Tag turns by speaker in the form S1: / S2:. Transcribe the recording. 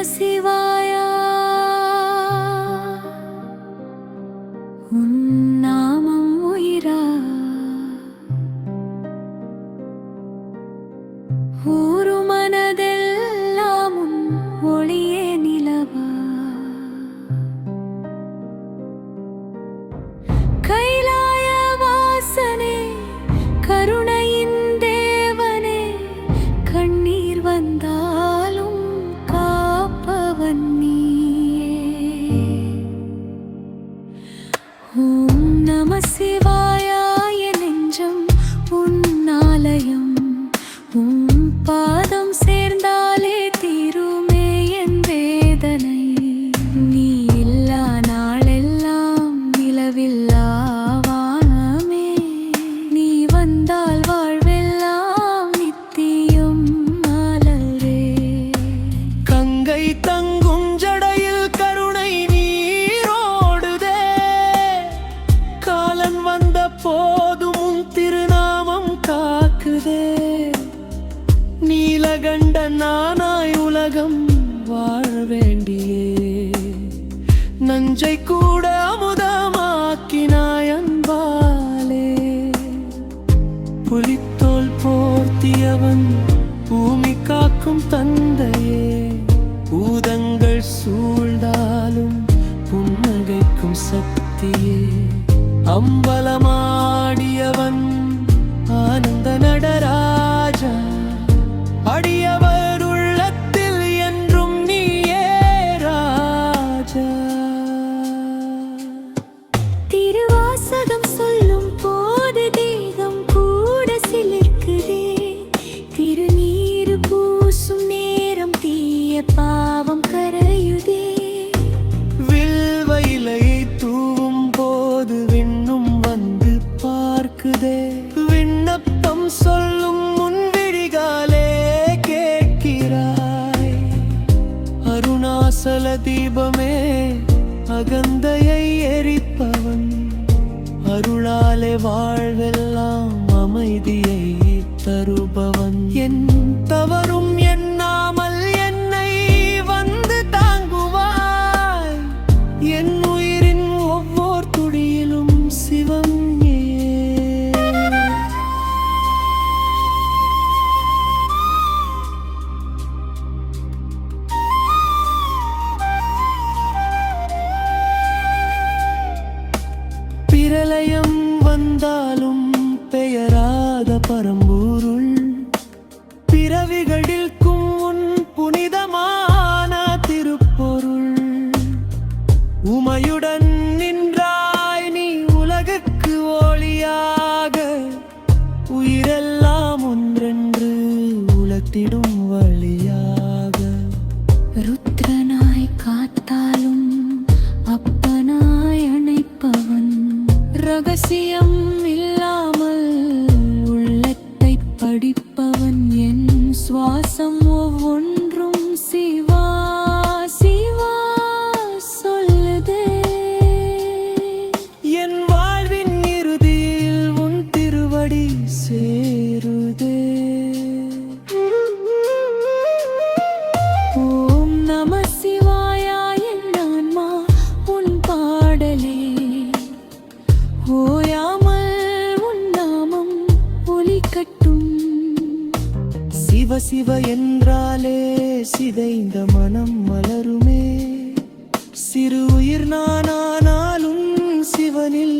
S1: சிவாய உன் நாமம் உயிரா ஊரு மனதெல்லாம் ஒளியே நிலவா கைலாய வாசனே கருணையின் தேவனே கண்ணீர் வந்தாலும் ஓம் நம சிவாய என் நெஞ்சம் உன் ஆலயம் உன் பாதம் சேர்ந்தாலே தீருமே என் வேதனை நீ இல்லா நாளெல்லாம் நிலவில்லா வானமே நீ வந்தால் வாழ்வெல்லாம் நித்தியம் மலரே
S2: கங்கை தங்கும் ஜடையில் கருணை நீரோடுதே காலன் வந்த போதும் உன் திருநாமம் காக்குதே நீலகண்ட நானாய் உலகம் வாழ வேண்டியே நஞ்சை கூட அமுதமாக்கினாய் அன்பாலே புலித்தோல் போர்த்தியவன் பூமி காக்கும் தந்தையே பூதங்கள் சூழ்ந்தாலும் புன்னகைக்கும் சக்தியே அம்பலமாடியவன் ஆனந்த நடராஜா அடியவர் உள்ளத்தில் என்றும் நீயே ராஜா
S1: திருவாசகம் சொல்லும் போது தேகம் கூட சிலிர்க்குதே திருநீரு பூசும் நேரம் தீய பாவம் கரையுதே
S2: வில்வ இலையை தூவும் போது விண்ணும் வந்து பார்க்குதே விண்ணப்பம் சொல்லும் முன் விழிகாலே கேட்கிறாய் அருணாசல தீபமே அகந்தையை எரிப்பவன் அருளாலே வாழ்வெல்லாம் அமைதியை தருபவன் என் தவறும் எண்ணாமல் என்னை வந்து தாங்குவாய் என் உயிரின் ஒவ்வொரு துடியிலும் சிவம் பிரளயம் வந்தாலும் பெயராத பரம்பூருள் பிறவிகளிற்கும் உன் புனிதமான திருப்பொருள் உமையுடன் நின்றாய் நீ உலகுக்கு ஒளியாக உயிரெல்லாம் ஒன்றென்று உலத்திடும் வழியாக
S1: ருத்ரனாய் காத்தாலும் அப்பனாய் அணைப்பவன் ரகசியம் இல்லாமல் உள்ளத்தை படிப்பவன் என் சுவாசம் ஒவ்வொன்றும் சிவா சிவா சொல்லுதே
S2: என் வாழ்வின் இறுதியில் உன் திருவடி சேருதே
S1: ஓம் நம சிவாய என் ஆன்மா உன் பாடலே ஓயாமல் உன் நாமம் ஒலிக்கட்டும்
S2: சிவ சிவ என்றாலே சிதைந்த மனம் மலருமே சிறு உயிர் நானானாலும் சிவனில்